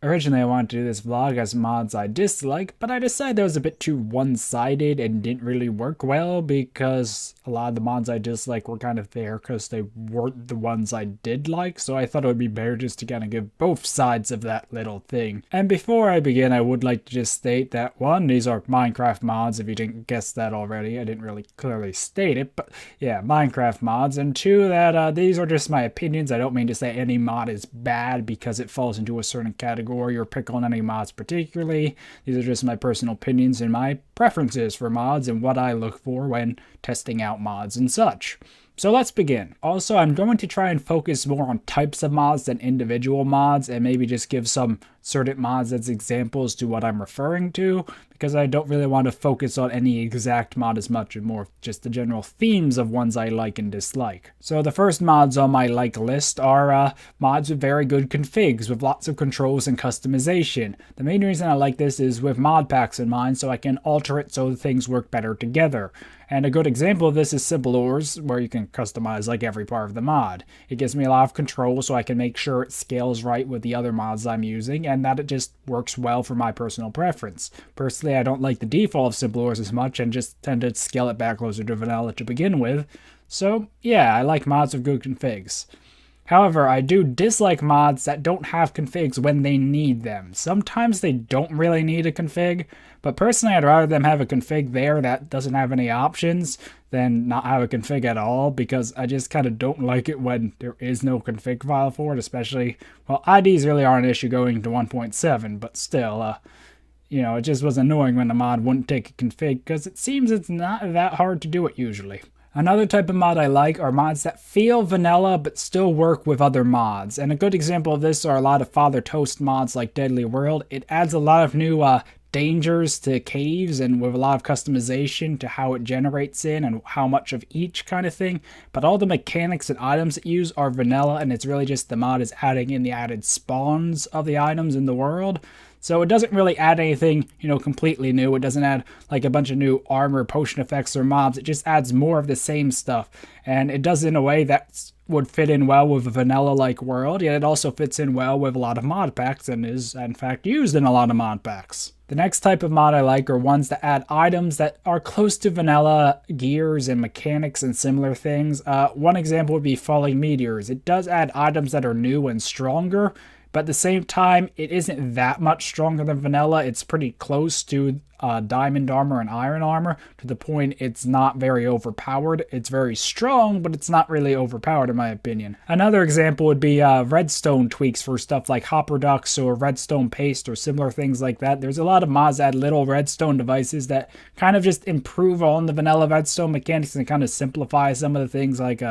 Originally, I wanted to do this vlog as mods I dislike, but I decided that was a bit too one-sided and didn't really work well because a lot of the mods I dislike were kind of there because they weren't the ones I did like, so I thought it would be better just to kind of give both sides of that little thing. And before I begin, I would like to just state that, one, these are Minecraft mods, if you didn't guess that already. I didn't really clearly state it, but yeah, Minecraft mods. And two, that these are just my opinions. I don't mean to say any mod is bad because it falls into a certain category or pick on any mods particularly. These are just my personal opinions and my preferences for mods and what I look for when testing out mods and such. So let's begin. Also, I'm going to try and focus more on types of mods than individual mods and maybe just give some certain mods as examples to what I'm referring to, because I don't really want to focus on any exact mod as much and more just the general themes of ones I like and dislike. So the first mods on my like list are mods with very good configs with lots of controls and customization. The main reason I like this is with mod packs in mind, so I can alter it so things work better together. And a good example of this is Simple Ores, where you can customize like every part of the mod. It gives me a lot of control so I can make sure it scales right with the other mods I'm using and that it just works well for my personal preference. Personally, I don't like the default of Simple Ores as much and just tend to scale it back closer to vanilla to begin with. So yeah, I like mods with good configs. However, I do dislike mods that don't have configs when they need them. Sometimes they don't really need a config, but personally I'd rather them have a config there that doesn't have any options than not have a config at all, because I just kind of don't like it when there is no config file for it, especially, well, IDs really aren't an issue going to 1.7, but still, it just was annoying when the mod wouldn't take a config, because it seems it's not that hard to do it usually. Another type of mod I like are mods that feel vanilla but still work with other mods, and a good example of this are a lot of Father Toast mods like Deadly World. It adds a lot of new dangers to caves and with a lot of customization to how it generates in and how much of each kind of thing, but all the mechanics and items it use are vanilla, and it's really just the mod is adding in the added spawns of the items in the world. So it doesn't really add anything, completely new. It doesn't add like a bunch of new armor, potion effects, or mobs. It just adds more of the same stuff. And it does it in a way that would fit in well with a vanilla-like world, yet it also fits in well with a lot of mod packs and is, in fact, used in a lot of mod packs. The next type of mod I like are ones that add items that are close to vanilla gears and mechanics and similar things. One example would be Falling Meteors. It does add items that are new and stronger, but at the same time, it isn't that much stronger than vanilla. It's pretty close to diamond armor and iron armor, to the point it's not very overpowered. It's very strong, but it's not really overpowered in my opinion. Another example would be redstone tweaks for stuff like hopper ducks or redstone paste or similar things like that. There's a lot of mods that add little redstone devices that kind of just improve on the vanilla redstone mechanics and kind of simplify some of the things like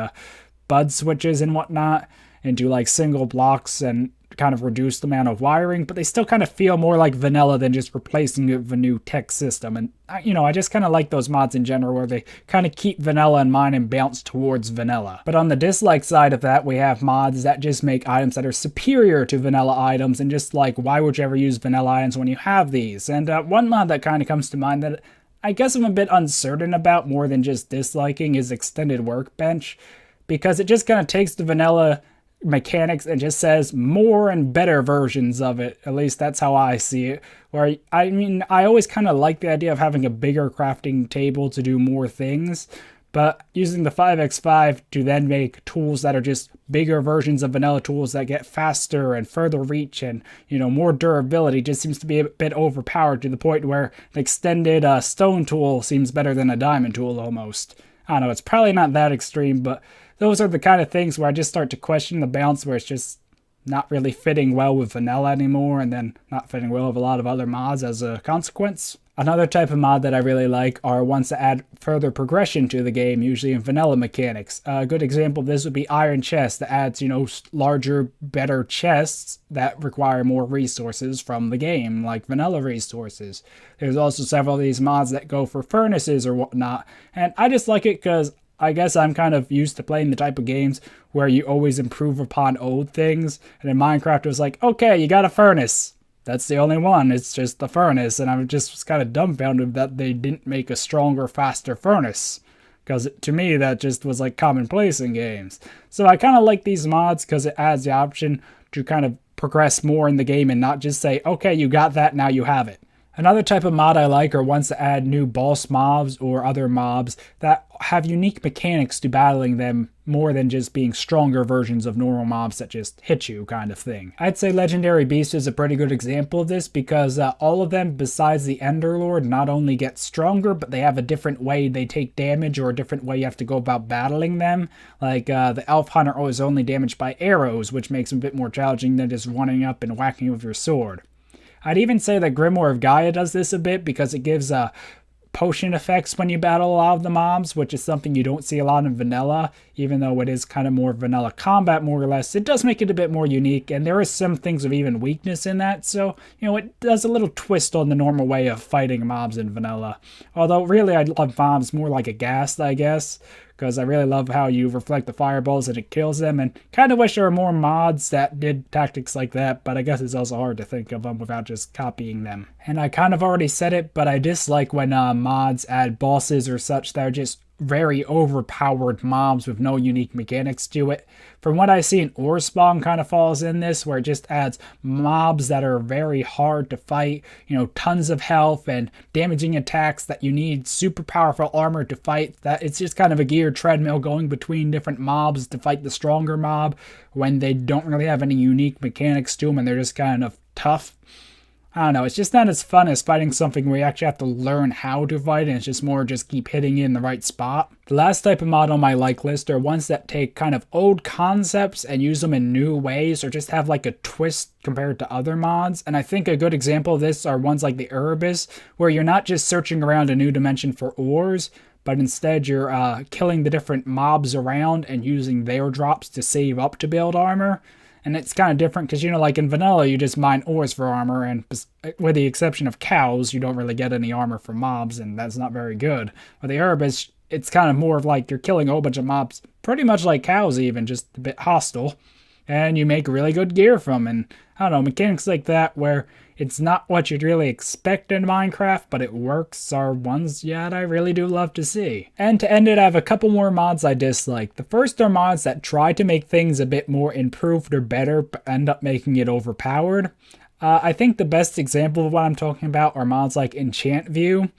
bud switches and whatnot into like single blocks and kind of reduce the amount of wiring, but they still kind of feel more like vanilla than just replacing it with a new tech system. And I just kind of like those mods in general where they kind of keep vanilla in mind and bounce towards vanilla. But on the dislike side of that, we have mods that just make items that are superior to vanilla items, and just like, why would you ever use vanilla items when you have these? And one mod that kind of comes to mind that I guess I'm a bit uncertain about more than just disliking is Extended Workbench, because it just kind of takes the vanilla mechanics and just says more and better versions of it. At least that's how I see it. Where I always kind of like the idea of having a bigger crafting table to do more things, but using the 5x5 to then make tools that are just bigger versions of vanilla tools that get faster and further reach and more durability just seems to be a bit overpowered, to the point where an extended stone tool seems better than a diamond tool almost. I don't know, it's probably not that extreme, but those are the kind of things where I just start to question the balance, where it's just not really fitting well with vanilla anymore, and then not fitting well with a lot of other mods as a consequence. Another type of mod that I really like are ones that add further progression to the game, usually in vanilla mechanics. A good example of this would be Iron Chest, that adds, larger, better chests that require more resources from the game, like vanilla resources. There's also several of these mods that go for furnaces or whatnot, and I just like it because I guess I'm kind of used to playing the type of games where you always improve upon old things, and in Minecraft it was like, okay, you got a furnace. That's the only one, it's just the furnace, and I just was kind of dumbfounded that they didn't make a stronger, faster furnace. because to me that just was like commonplace in games. So I kind of like these mods because it adds the option to kind of progress more in the game and not just say, okay, you got that, now you have it. Another type of mod I like are ones that add new boss mobs or other mobs that have unique mechanics to battling them more than just being stronger versions of normal mobs that just hit you kind of thing. I'd say Legendary Beast is a pretty good example of this because all of them besides the Enderlord not only get stronger, but they have a different way they take damage or a different way you have to go about battling them. Like the Elf Hunter is only damaged by arrows, which makes them a bit more challenging than just running up and whacking with your sword. I'd even say that Grimoire of Gaia does this a bit because it gives potion effects when you battle a lot of the mobs, which is something you don't see a lot in vanilla, even though it is kind of more vanilla combat, more or less. It does make it a bit more unique, and there is some things of even weakness in that, so, it does a little twist on the normal way of fighting mobs in vanilla. Although, really, I love mobs more like a ghast, I guess, because I really love how you reflect the fireballs and it kills them, and kind of wish there were more mods that did tactics like that, but I guess it's also hard to think of them without just copying them. And I kind of already said it, but I dislike when mods add bosses or such that are just very overpowered mobs with no unique mechanics to it. From what I see, an ore spawn kind of falls in this, where it just adds mobs that are very hard to fight, tons of health and damaging attacks that you need super powerful armor to fight. That it's just kind of a geared treadmill going between different mobs to fight the stronger mob when they don't really have any unique mechanics to them and they're just kind of tough. I don't know, it's just not as fun as fighting something where you actually have to learn how to fight and it's just more just keep hitting in the right spot. The last type of mod on my like list are ones that take kind of old concepts and use them in new ways or just have like a twist compared to other mods. And I think a good example of this are ones like the Erebus, where you're not just searching around a new dimension for ores, but instead you're killing the different mobs around and using their drops to save up to build armor. And it's kind of different because, like in vanilla, you just mine ores for armor, and with the exception of cows, you don't really get any armor from mobs, and that's not very good. With the Erebus, it's kind of more of like you're killing a whole bunch of mobs, pretty much like cows even, just a bit hostile, and you make really good gear from, and I don't know, mechanics like that where it's not what you'd really expect in Minecraft, but it works, are ones, that I really do love to see. And to end it, I have a couple more mods I dislike. The first are mods that try to make things a bit more improved or better, but end up making it overpowered. I think the best example of what I'm talking about are mods like Enchant View,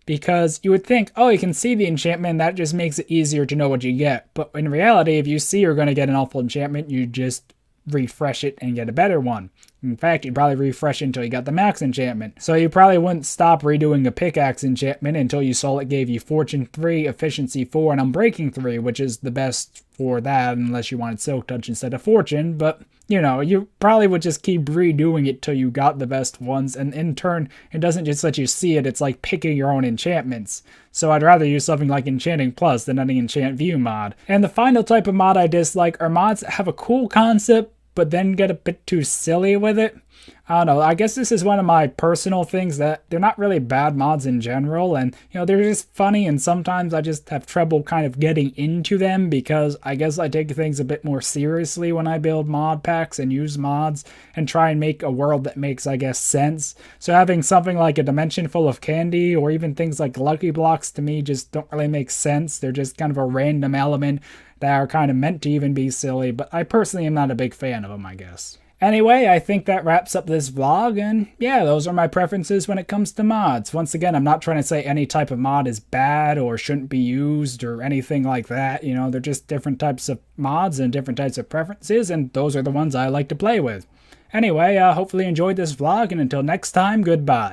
because you would think, oh, you can see the enchantment, that just makes it easier to know what you get. But in reality, if you see you're going to get an awful enchantment, you just refresh it and get a better one. In fact, you'd probably refresh it until you got the max enchantment. So you probably wouldn't stop redoing a pickaxe enchantment until you saw it gave you Fortune 3, Efficiency 4, and Unbreaking 3, which is the best for that unless you wanted Silk Touch instead of Fortune. But, you probably would just keep redoing it till you got the best ones, and in turn, it doesn't just let you see it, it's like picking your own enchantments. So I'd rather use something like Enchanting Plus than any Enchant View mod. And the final type of mod I dislike are mods that have a cool concept, but then get a bit too silly with it. I don't know, I guess this is one of my personal things that they're not really bad mods in general, and they're just funny, and sometimes I just have trouble kind of getting into them because I guess I take things a bit more seriously when I build mod packs and use mods and try and make a world that makes, I guess, sense. So having something like a dimension full of candy or even things like Lucky Blocks to me just don't really make sense. They're just kind of a random element that are kind of meant to even be silly, but I personally am not a big fan of them, I guess. Anyway, I think that wraps up this vlog, and those are my preferences when it comes to mods. Once again, I'm not trying to say any type of mod is bad or shouldn't be used or anything like that. They're just different types of mods and different types of preferences, and those are the ones I like to play with. Anyway, hopefully you enjoyed this vlog, and until next time, goodbye.